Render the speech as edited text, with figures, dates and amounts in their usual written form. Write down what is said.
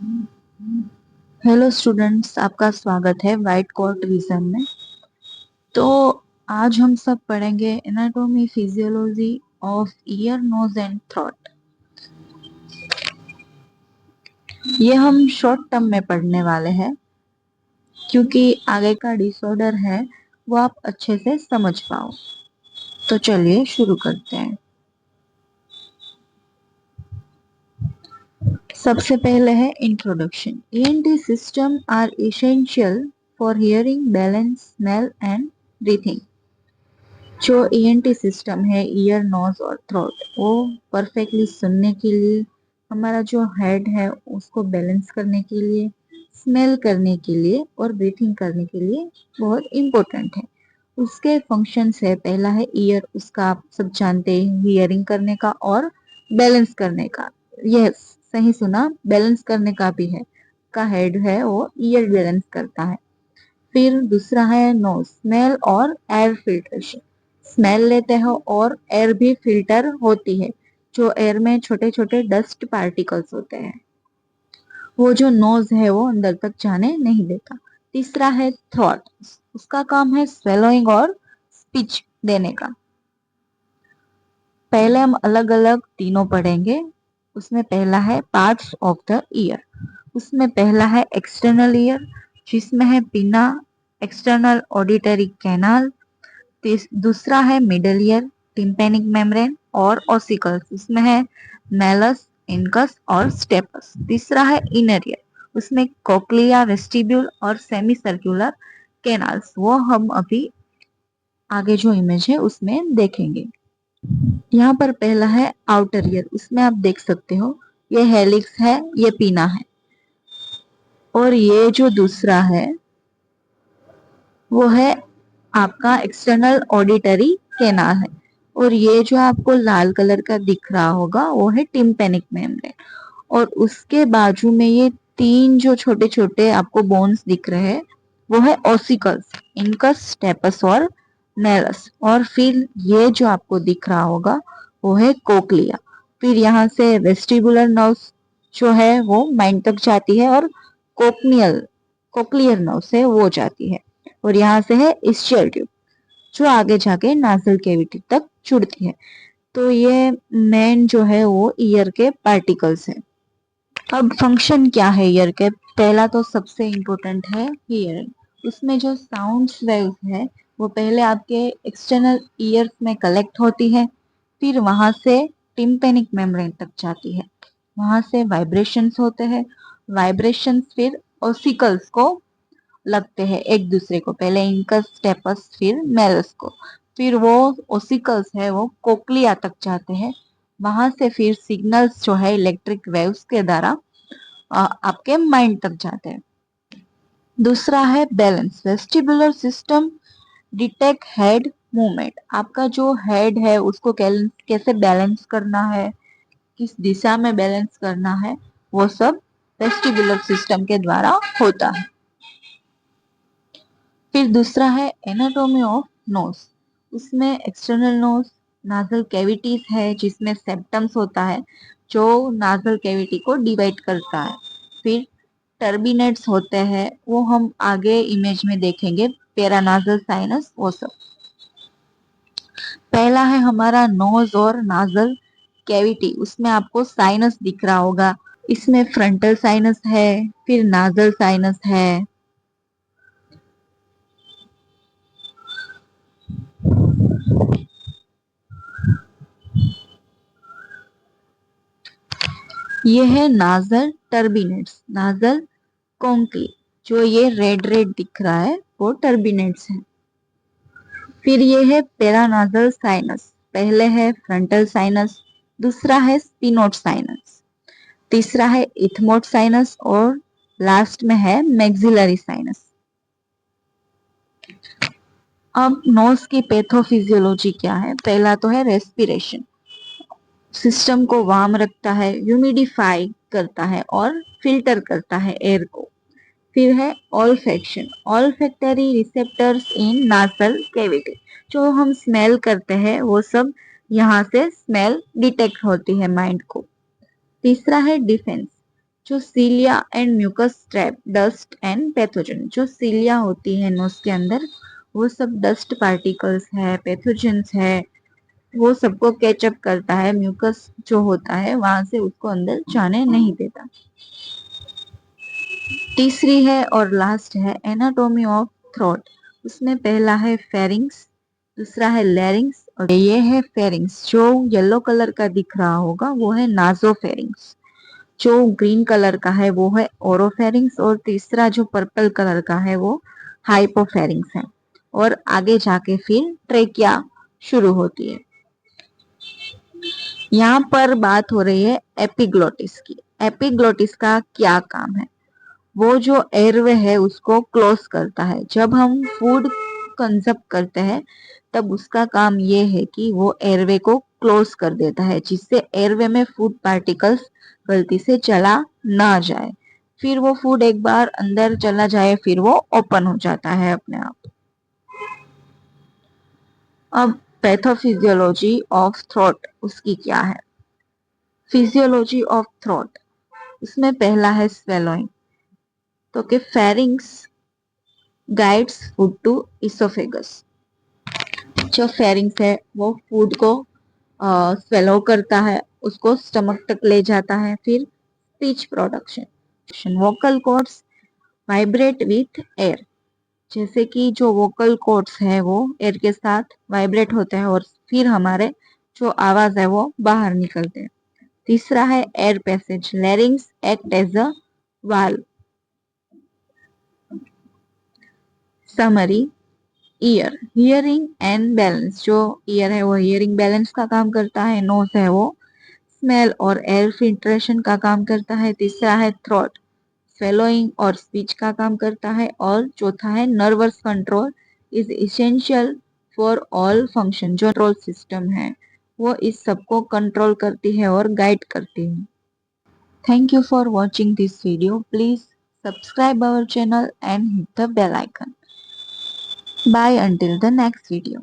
Hello students, आपका स्वागत है वाइट कोट विजन में। तो आज हम सब पढ़ेंगे anatomy physiology of ear, nose and throat. ये हम शॉर्ट टर्म में पढ़ने वाले हैं क्योंकि आगे का डिसऑर्डर है वो आप अच्छे से समझ पाओ। तो चलिए शुरू करते हैं। सबसे पहले है introduction. ENT system are essential for hearing, balance, smell and breathing. जो ईएनटी सिस्टम है, ईयर, नोज और थ्रोट, वो परफेक्टली सुनने के लिए, हमारा जो हेड है उसको बैलेंस करने के लिए, स्मेल करने के लिए और ब्रीथिंग करने के लिए बहुत इम्पोर्टेंट है। उसके फंक्शंस है, पहला है ईयर, उसका आप सब जानते हैं, हियरिंग करने का और बैलेंस करने का। यस, सही सुना, बैलेंस करने का भी है। का हेड है वो ईयर बैलेंस करता है। फिर दूसरा है नोज, स्मेल और एयर फिल्ट्रेशन। स्मेल लेते हो और एयर भी फिल्टर होती है। जो एयर में छोटे छोटे डस्ट पार्टिकल्स होते हैं, वो जो नोज है वो अंदर तक जाने नहीं देता। तीसरा है थ्रॉट, उसका काम है स्वेलोइंग और स्पीच देने का। पहले हम अलग अलग तीनों पढ़ेंगे। उसमें पहला है पार्ट्स ऑफ द ईयर। उसमें पहला है एक्सटर्नल ईयर, जिसमें है पिना, एक्सटर्नल ऑडिटरी कैनाल। दूसरा है मिडल ईयर, टिम्पैनिक मेम्ब्रेन और ऑसिकल्स, उसमें है मेलस, इनकस और स्टेपस। तीसरा है इनर ईयर, उसमें कोक्लिया, वेस्टिब्यूल और सेमी सर्कुलर कैनाल्स, वो हम अभी आगे जो इमेज है उसमें देखेंगे। यहाँ पर पहला है आउटर ईयर, उसमें आप देख सकते हो ये हेलिक्स है, ये पीना है। और ये जो दूसरा है वो है आपका एक्सटर्नल ऑडिटरी कैनाल है। और ये जो आपको लाल कलर का दिख रहा होगा वो है टिम्पैनिक मेम्ब्रेन। और उसके बाजू में ये तीन जो छोटे छोटे आपको बोन्स दिख रहे हैं वो है ऑसिकल्स, इनकस, स्टेपस और नेलस। और फिर ये जो आपको दिख रहा होगा वो है कोक्लिया। फिर यहाँ से वेस्टिबुलर नर्व्स जो है वो माइंड तक जाती है और कोक्नियल कोक्लियर नर्व से वो जाती है। और यहाँ से है इस्चियल ट्यूब जो आगे जाके नाजल कैविटी तक जुड़ती है। तो ये मेन जो है वो ईयर के पार्टिकल्स है। अब फंक्शन क्या है ईयर के? पहला तो सबसे इम्पोर्टेंट है हियरिंग। उसमें जो साउंड्स वेव्स है वो पहले आपके एक्सटर्नल ईयर्स में कलेक्ट होती है, फिर वहां से टिम्पैनिक मेम्ब्रेन तक जाती है। वहां से वाइब्रेशंस होते हैं। वाइब्रेशंस फिर ओसिकल्स को लगते हैं एक दूसरे को, पहले इनकस, स्टेपस, फिर मेलस को। फिर वो ओसिकल्स है वो कोक्लिया तक जाते हैं। वहां से फिर सिग्नल्स जो है इलेक्ट्रिक वेव्स के द्वारा आपके माइंड तक जाते हैं। दूसरा है balance. Vestibular system detect head movement. आपका जो हेड है उसको कैसे बैलेंस करना है, किस दिशा में बैलेंस करना है, वो सब वेस्टिबुलर सिस्टम के द्वारा होता है। फिर दूसरा है एनाटॉमी ऑफ नोज। उसमें एक्सटर्नल नोज, नाजल कैविटीज है जिसमें सेप्टम्स होता है जो नाजल कैविटी को डिवाइड करता है। फिर टर्बिनेट्स होते हैं, वो हम आगे इमेज में देखेंगे, पेरानाजल साइनस वो सब। पहला है हमारा नोज और नाजल कैविटी। उसमें आपको साइनस दिख रहा होगा। इसमें फ्रंटल साइनस है, फिर नाजल साइनस है। ये है नाजल टर्बिनेट्स, नाजल कॉन्क्लेव। जो ये रेड रेड दिख रहा है वो टर्बिनेट्स है। फिर ये है पेरानाजल साइनस। पहले है फ्रंटल साइनस, दूसरा है स्पिनोट साइनस, तीसरा है इथमोट साइनस और लास्ट में है मैक्सिलरी साइनस। अब नोज की पैथोफिजियोलॉजी क्या है? पहला तो है रेस्पिरेशन। सिस्टम को वार्म रखता है, ह्यूमिडिफाई करता है और फिल्टर करता है एयर को। फिर है ऑल्फैक्शन, ऑल्फैक्टरी रिसेप्टर्स इन नासल कैविटी। जो हम स्मेल करते हैं वो सब यहाँ से स्मेल डिटेक्ट होती है माइंड को। तीसरा है डिफेंस, जो cilia and mucus trap dust and pathogen, जो सीलिया होती है नोज के अंदर, वो सब डस्ट पार्टिकल्स है, पैथोजेंस है, वो सबको कैचअप करता है। म्यूकस जो होता है वहां से उसको अंदर जाने नहीं देता। तीसरी है और लास्ट है एनाटॉमी ऑफ थ्रोट। उसमें पहला है फेरिंग्स, दूसरा है लैरिंग्स और ये है फेरिंग्स। जो येलो कलर का दिख रहा होगा वो है नाजोफेरिंग्स, जो ग्रीन कलर का है वो है ओरोफेरिंग्स और तीसरा जो पर्पल कलर का है वो हाइपोफेरिंग्स है। और आगे जाके फिर ट्रेकिया शुरू होती है। यहाँ पर बात हो रही है एपिग्लोटिस की। एपिग्लोटिस का क्या काम है? वो जो एयरवे है उसको क्लोज करता है। जब हम फूड कंजप्ट करते हैं तब उसका काम ये है कि वो एयरवे को क्लोज कर देता है, जिससे एयरवे में फूड पार्टिकल्स गलती से चला ना जाए। फिर वो फूड एक बार अंदर चला जाए फिर वो ओपन हो जाता है अपने आप। अब पैथोफिजियोलॉजी ऑफ थ्रोट उसकी क्या है? फिजियोलॉजी ऑफ थ्रोट, उसमें पहला है स्वेलोइंग। तो कि pharynx guides food to oesophagus. जो फेरिंग्स है वो फूड को स्वेलो करता है, उसको स्टमक तक ले जाता है। फिर speech production, vocal cords vibrate with air. जैसे कि जो वोकल कॉर्ड्स है वो एयर के साथ वाइब्रेट होते हैं और फिर हमारे जो आवाज है वो बाहर निकलते हैं। तीसरा है air passage, larynx act as a valve. Summary, ear hearing and balance. जो ईयर है वो हियरिंग बैलेंस का काम करता है। नोज है वो स्मेल और एयर फिल्ट्रेशन का काम करता है। तीसरा है थ्रोट, फेलोइंग और स्पीच का काम करता है। और चौथा है nervous control is essential for all function. जो कंट्रोल सिस्टम है वो इस सबको कंट्रोल करती है और गाइड करती है। Thank you for watching this video. Please subscribe our channel and hit the bell icon. Bye until the next video.